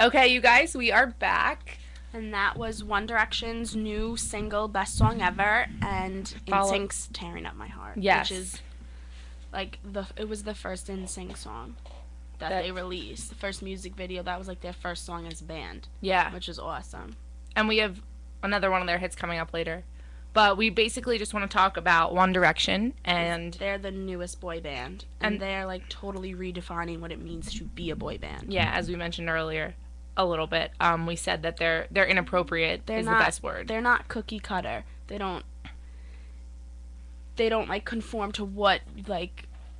Okay, you guys, we are back. And that was One Direction's new single, Best Song Ever, and NSYNC's Tearing Up My Heart. Yes. Which is, it was the first NSYNC song that they released. The first music video, that was, their first song as a band. Yeah. Which is awesome. And we have another one of their hits coming up later. But we basically just want to talk about One Direction, and they're the newest boy band. And they're, totally redefining what it means to be a boy band. Yeah, as we mentioned earlier. A little bit. We said that they're inappropriate is the best word. They're not cookie cutter. They don't conform to what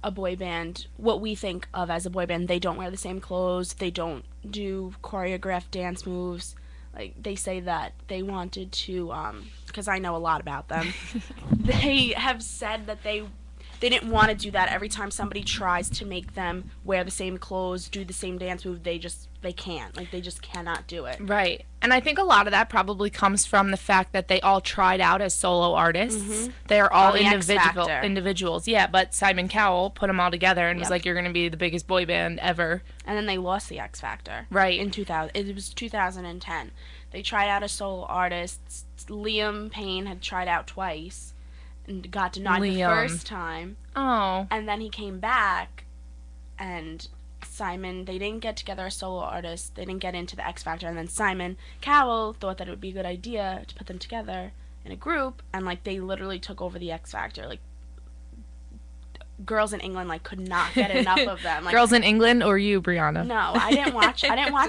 a boy band, what we think of as a boy band. They don't wear the same clothes. They don't do choreographed dance moves. They say that they wanted to, because I know a lot about them. They have said that they didn't want to do that. Every time somebody tries to make them wear the same clothes, do the same dance move, they can't. They just cannot do it. Right. And I think a lot of that probably comes from the fact that they all tried out as solo artists. Mm-hmm. They're all individuals. Yeah, but Simon Cowell put them all together and was like, you're going to be the biggest boy band ever. And then they lost the X Factor. Right. In 2000. It was 2010. They tried out as solo artists. Liam Payne had tried out twice. And got denied the first time. Oh. And then he came back, and Simon, they didn't get together as solo artists. They didn't get into the X Factor. And then Simon Cowell thought that it would be a good idea to put them together in a group, and they literally took over the X Factor. Girls in England could not get enough of them. Girls in England or you, Briana? No, I didn't watch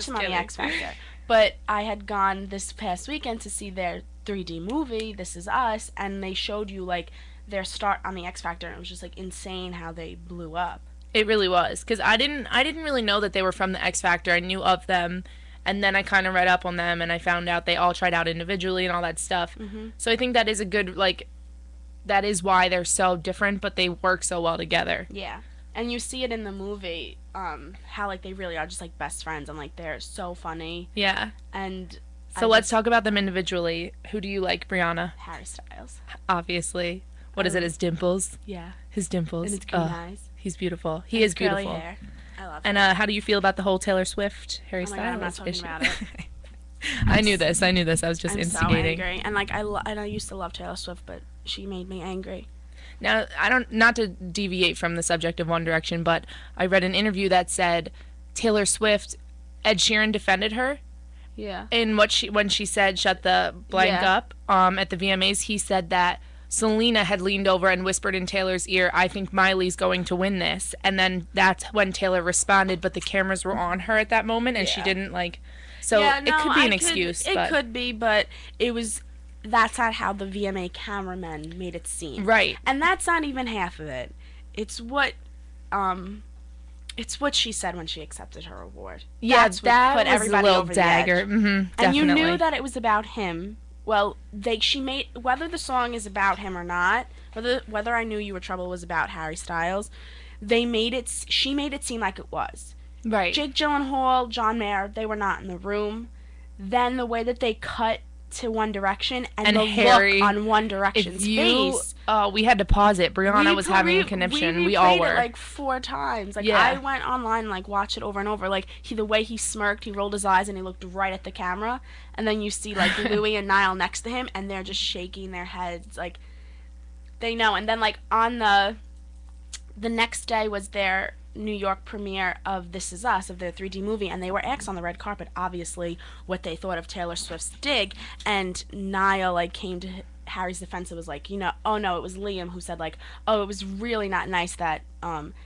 them on the X Factor. But I had gone this past weekend to see their 3D movie, This Is Us, and they showed you their start on the X Factor, and it was just insane how they blew up. It really was, because I didn't really know that they were from the X Factor. I knew of them, and then I kind of read up on them, and I found out they all tried out individually and all that stuff. Mm-hmm. So I think that is a good that is why they're so different, but they work so well together. Yeah, and you see it in the movie, how they really are just best friends, and they're so funny. Yeah. And so let's talk about them individually. Who do you like, Briana? Harry Styles. Obviously. What is it, his dimples? Yeah. His dimples. And his green eyes. He's beautiful. He is beautiful. Curly hair. I love him. And how do you feel about the whole Taylor Swift, Harry Styles God, I'm not talking about it. I knew this. I was just instigating. So angry. And I used to love Taylor Swift, but she made me angry. Now, not to deviate from the subject of One Direction, but I read an interview that said Taylor Swift, Ed Sheeran defended her. Yeah. And when she said shut the blank up at the VMAs, he said that Selena had leaned over and whispered in Taylor's ear, I think Miley's going to win this. And then that's when Taylor responded, but the cameras were on her at that moment, and she didn't so it could be an excuse. It could be, but that's not how the VMA cameramen made it seem. Right. And that's not even half of it. It's what she said when she accepted her award. Yeah, that put was everybody a little over dagger. The edge. Mm-hmm, and you knew that it was about him. Well, whether the song is about him or not, whether I Knew You Were Trouble was about Harry Styles, she made it seem like it was. Right. Jake Gyllenhaal, John Mayer, they were not in the room. Then the way that they cut to One Direction and the Harry, look on One Direction's face. Oh, we had to pause it. Briana was having a conniption. We all were. It 4 times. I went online and watched it over and over. The way he smirked, he rolled his eyes and he looked right at the camera. And then you see Louis and Niall next to him, and they're just shaking their heads they know. And then on the next day was their New York premiere of This Is Us, of their 3D movie, and they were asked on the red carpet, obviously, what they thought of Taylor Swift's dig, and Niall, came to Harry's defense. It was oh no, it was Liam who said, oh, it was really not nice that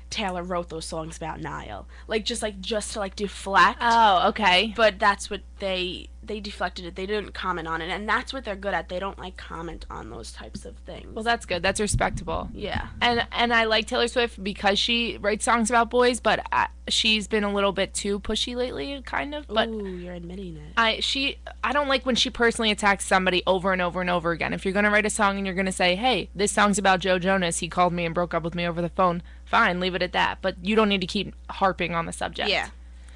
Taylor wrote those songs about Niall. Just to deflect. Oh, okay. But that's what they deflected it. They didn't comment on it, and that's what they're good at. They don't comment on those types of things. Well, that's good. That's respectable. Yeah. And I like Taylor Swift because she writes songs about boys, but she's been a little bit too pushy lately, kind of. But ooh, you're admitting it. I don't like when she personally attacks somebody over and over and over again. If you're gonna write a song and you're gonna say, hey, this song's about Joe Jonas, he called me and broke up with me over the phone, fine, leave it at that. But you don't need to keep harping on the subject. Yeah.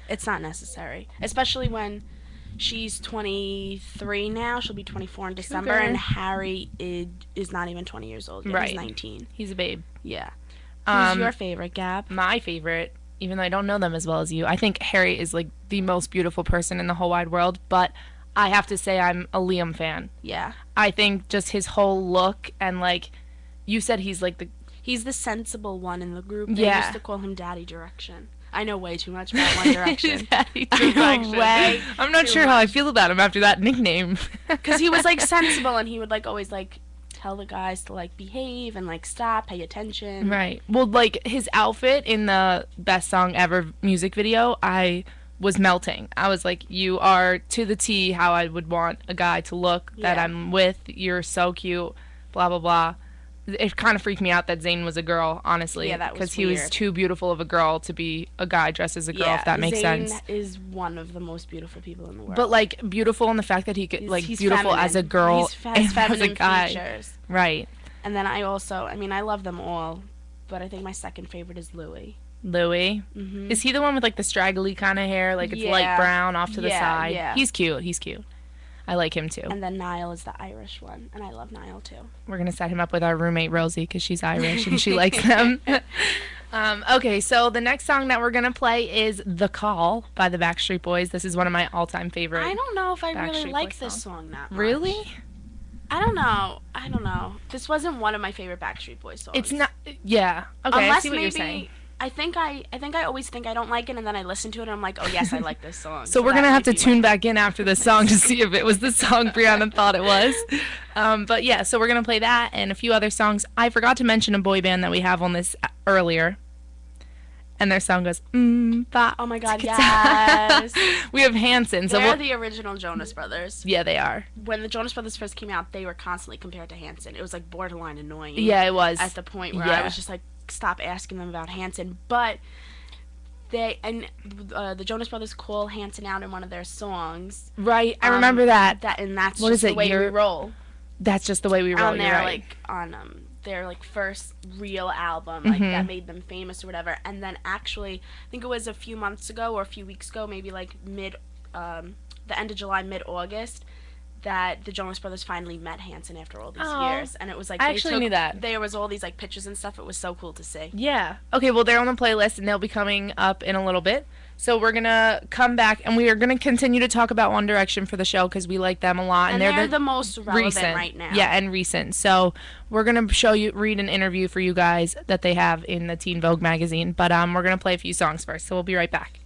It's not necessary. Especially when she's 23 now. She'll be 24 in December. And Harry is not even 20 years old yet. Right. He's 19. He's a babe. Yeah. Who's your favorite, Gab? My favorite even though I don't know them as well as you, I think Harry is like the most beautiful person in the whole wide world, but I have to say I'm a Liam fan. Yeah. I think just his whole look and like you said he's the sensible one in the group. Yeah. They used to call him Daddy Direction. I know way too much about One Direction. Daddy Direction. I'm not sure how I feel about him after that nickname. Because he was like sensible and he would like always like tell the guys to like behave and like stop, pay attention. Right. Well, like his outfit in the Best Song Ever music video, I was melting. I was like, you are to the T how I would want a guy to look that I'm with. You're so cute, blah, blah, blah. It kind of freaked me out that Zayn was a girl, honestly. Yeah, that was because he was too beautiful of a girl to be a guy dressed as a girl, if that makes sense. Zayn is one of the most beautiful people in the world. But, like, beautiful in the fact that he could, he's beautiful feminine. as a girl He's and as a guy. features. Right. And then I love them all, but I think my second favorite is Louis. Louis? Mm-hmm. Is he the one with, like, the straggly kind of hair? Like, it's light brown off to the side? Yeah. He's cute. I like him too. And then Niall is the Irish one, and I love Niall too. We're going to set him up with our roommate Rosie because she's Irish and she likes them. Okay, so the next song that we're going to play is The Call by the Backstreet Boys. This is one of my all-time favorite. I don't know if I really Backstreet like Boys this song that much. Really? I don't know. This wasn't one of my favorite Backstreet Boys songs. It's not. Yeah. Okay, Unless I see what you're saying. I think I always think I don't like it, and then I listen to it, and I'm like, oh yes, I like this song. So we're gonna have to tune back in after this song to see if it was the song Brianna thought it was. But yeah, so we're gonna play that and a few other songs. I forgot to mention a boy band that we have on this earlier, and their song goes. Oh my God, yes. We have Hanson. They're the original Jonas Brothers. Yeah, they are. When the Jonas Brothers first came out, they were constantly compared to Hanson. It was like borderline annoying. Yeah, it was. At the point where I was just like, stop asking them about Hanson. But the Jonas Brothers call Hanson out in one of their songs. Right, I remember that. And that's just the way we roll. That's just the way we roll. On their right. their like first real album, like that made them famous or whatever. And then actually, I think it was a few months ago or a few weeks ago, maybe like the end of July, mid-August, that the Jonas Brothers finally met Hanson after all these years, and it was like I actually knew that. There was all these like pictures and stuff. It was so cool to see. Yeah. Okay. Well, they're on the playlist, and they'll be coming up in a little bit. So we're gonna come back, and we are gonna continue to talk about One Direction for the show because we like them a lot, and they're the most relevant right now. Yeah, and recent. So we're gonna read an interview for you guys that they have in the Teen Vogue magazine. But we're gonna play a few songs first. So we'll be right back.